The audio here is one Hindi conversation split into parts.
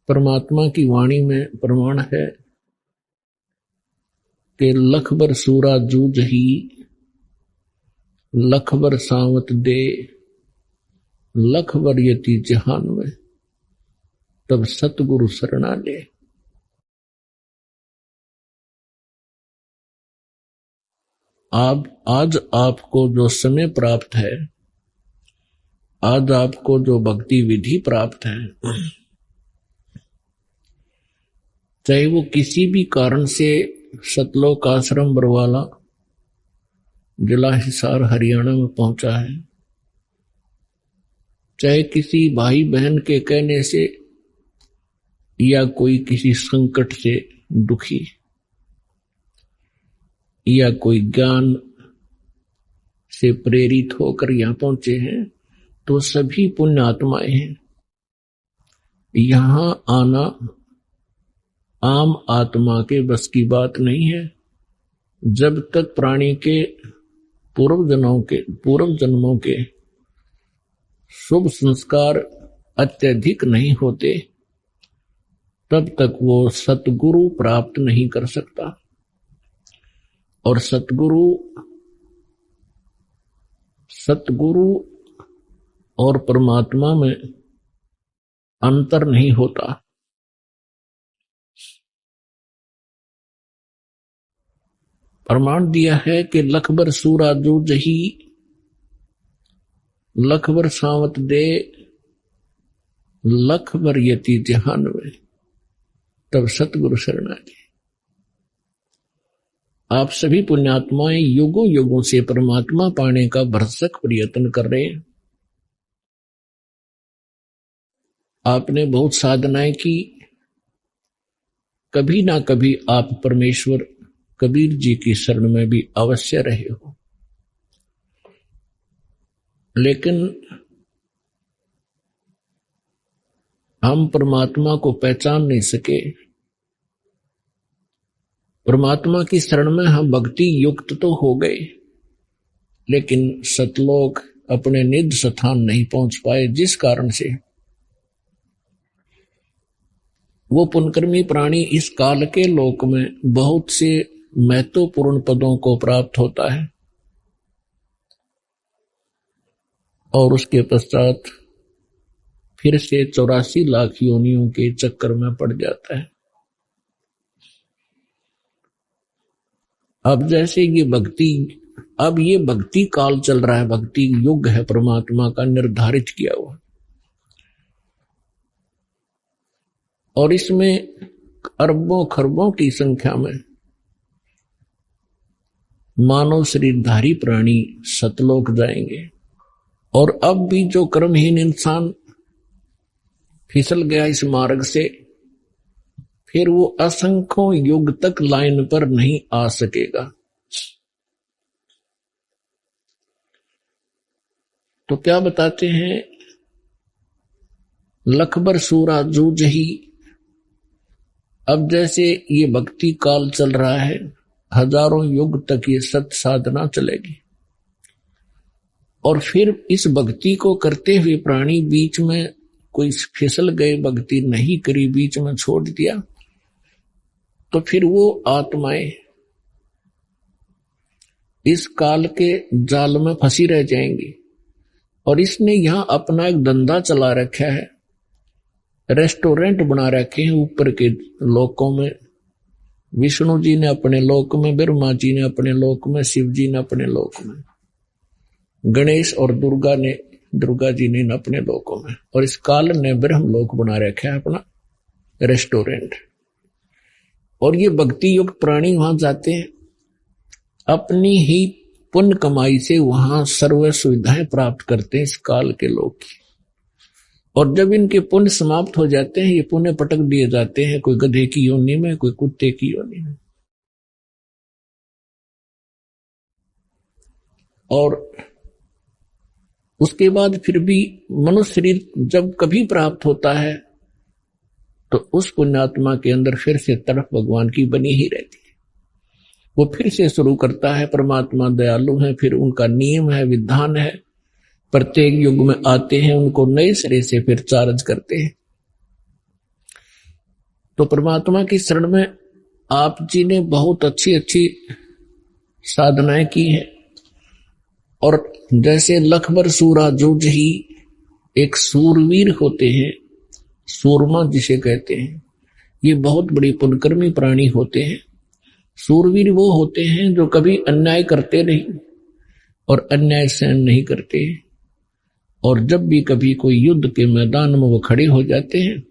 परमात्मा की वाणी में प्रमाण है कि लख बर सूरा जूझ ही, लख बर सावत दे, लख बर यति जहान में, तब सतगुरु शरणा ले। आज आपको जो समय प्राप्त है, आज आपको जो भक्ति विधि प्राप्त है, चाहे वो किसी भी कारण से सतलोक आश्रम बरवाला जिला हिसार हरियाणा में पहुंचा है, चाहे किसी भाई बहन के कहने से या कोई किसी संकट से दुखी, या कोई ज्ञान से प्रेरित होकर यहां पहुंचे हैं, तो सभी पुण्य आत्माएं हैं। यहां आना आम आत्मा के बस की बात नहीं है। जब तक प्राणी के पूर्व जन्मों के शुभ संस्कार अत्यधिक नहीं होते, तब तक वो सतगुरु प्राप्त नहीं कर सकता। और सतगुरु और परमात्मा में अंतर नहीं होता। प्रमाण दिया है कि लख बर सूरा जूझ ही, लख बर सावत दे, लख बर यति जहान में, तब सतगुरु शरणा ले। आप सभी पुण्यात्माएं युगों युगों से परमात्मा पाने का भरसक प्रयत्न कर रहे हैं। आपने बहुत साधनाएं की, कभी ना कभी आप परमेश्वर कबीर जी की शरण में भी अवश्य रहे हो, लेकिन हम परमात्मा को पहचान नहीं सके। परमात्मा की शरण में हम भक्ति युक्त तो हो गए, लेकिन सतलोक अपने निज स्थान नहीं पहुंच पाए, जिस कारण से वो पुण्यकर्मी प्राणी इस काल के लोक में बहुत से महत्वपूर्ण पदों को प्राप्त होता है और उसके पश्चात फिर से 84 लाख योनियों के चक्कर में पड़ जाता है। अब जैसे ये भक्ति काल चल रहा है, भक्ति युग है परमात्मा का निर्धारित किया हुआ, और इसमें अरबों खरबों की संख्या में मानव शरीरधारी प्राणी सतलोक जाएंगे। और अब भी जो कर्महीन इंसान फिसल गया इस मार्ग से, फिर वो असंख्यों युग तक लाइन पर नहीं आ सकेगा। तो क्या बताते हैं, लखबर सूरा जूझ ही। अब जैसे ये भक्ति काल चल रहा है, हजारों युग तक ये सत साधना चलेगी, और फिर इस भक्ति को करते हुए प्राणी बीच में कोई फिसल गए, भक्ति नहीं करी, बीच में छोड़ दिया, तो फिर वो आत्माएं इस काल के जाल में फंसी रह जाएंगी। और इसने यहां अपना एक धंधा चला रखा है, रेस्टोरेंट बना रखे हैं ऊपर के लोकों में। विष्णु जी ने अपने लोक में, ब्रह्मा जी ने अपने लोक में, शिव जी ने अपने लोक में, गणेश और दुर्गा जी ने अपने लोकों में, और इस काल ने ब्रह्म लोक बना रखा है अपना रेस्टोरेंट। और ये भक्ति युक्त प्राणी वहां जाते हैं, अपनी ही पुण्य कमाई से वहां सर्व सुविधाएं प्राप्त करते हैं इस काल के लोग की। और जब इनके पुण्य समाप्त हो जाते हैं, ये पुण्य पटक दिए जाते हैं, कोई गधे की योनि में, कोई कुत्ते की योनि में। और उसके बाद फिर भी मनुष्य शरीर जब कभी प्राप्त होता है, तो उस पुण्यात्मा के अंदर फिर से तड़प भगवान की बनी ही रहती है। वो फिर से शुरू करता है, परमात्मा दयालु है, फिर उनका नियम है, विधान है, प्रत्येक युग में आते हैं, उनको नए सिरे से फिर चार्ज करते हैं। तो परमात्मा की शरण में आप जी ने बहुत अच्छी अच्छी साधनाएं की हैं। और जैसे लखबर सूरा जूझ ही, एक सूरवीर होते हैं, सूरमा जिसे कहते हैं, ये बहुत बड़ी पुण्यकर्मी प्राणी होते हैं। सूरवीर वो होते हैं जो कभी अन्याय करते नहीं और अन्याय सहन नहीं करते, और जब भी कभी कोई युद्ध के मैदान में वो खड़े हो जाते हैं,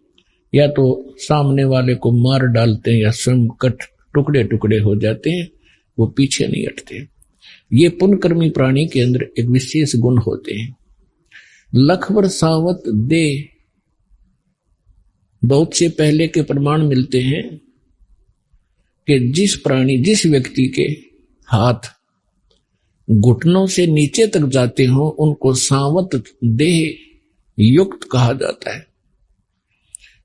या तो सामने वाले को मार डालते हैं या स्वयं कट टुकड़े टुकड़े हो जाते हैं, वो पीछे नहीं हटते। ये पुण्यकर्मी प्राणी के अंदर एक विशेष गुण होते हैं। लखबर सावत दे, बहुत से पहले के प्रमाण मिलते हैं कि जिस व्यक्ति के हाथ घुटनों से नीचे तक जाते हो उनको सावत देह युक्त कहा जाता है।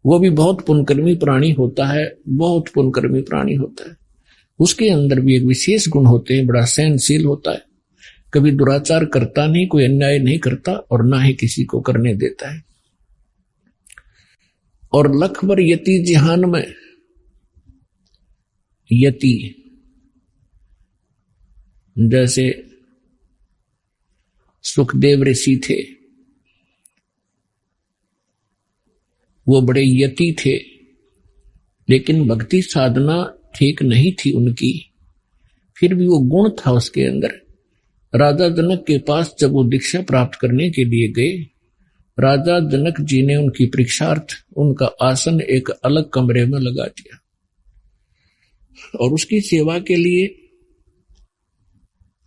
वो भी बहुत पुण्यकर्मी प्राणी होता है, बहुत पुण्यकर्मी प्राणी होता है। उसके अंदर भी एक विशेष गुण होते हैं, बड़ा सहनशील होता है, कभी दुराचार करता नहीं, कोई अन्याय नहीं करता और ना ही किसी को करने देता है। और लखबर यति जिहान में, यति जैसे सुखदेव ऋषि थे, वो बड़े यति थे, लेकिन भक्ति साधना ठीक नहीं थी उनकी, फिर भी वो गुण था उसके अंदर। राजा जनक के पास जब वो दीक्षा प्राप्त करने के लिए गए, राजा जनक जी ने उनकी परीक्षार्थ उनका आसन एक अलग कमरे में लगा दिया और उसकी सेवा के लिए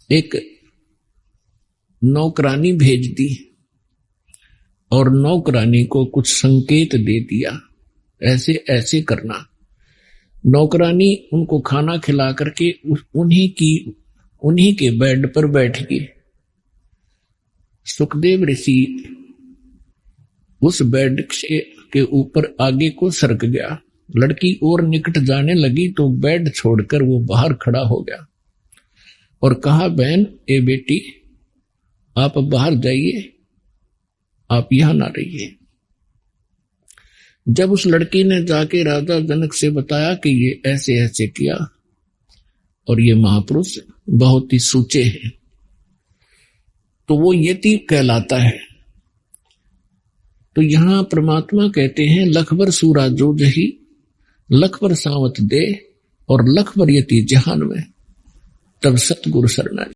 एक नौकरानी भेज दी और नौकरानी को कुछ संकेत दे दिया, ऐसे ऐसे करना। नौकरानी उनको खाना खिला करके उन्हीं के बेड पर बैठ गई। सुखदेव ऋषि उस बेड के ऊपर आगे को सरक गया, लड़की और निकट जाने लगी तो बेड छोड़कर वो बाहर खड़ा हो गया और कहा, बहन ए बेटी, आप बाहर जाइए, आप यहां ना रहिए। जब उस लड़की ने जाके राजा जनक से बताया कि ये ऐसे ऐसे किया और ये महापुरुष बहुत ही सूचे हैं, तो वो यति कहलाता है। तो यहां परमात्मा कहते हैं लखबर सूरा जो जही, लखबर सावत दे और लखबर यति जहान में, तब सतगुरु शरणाई।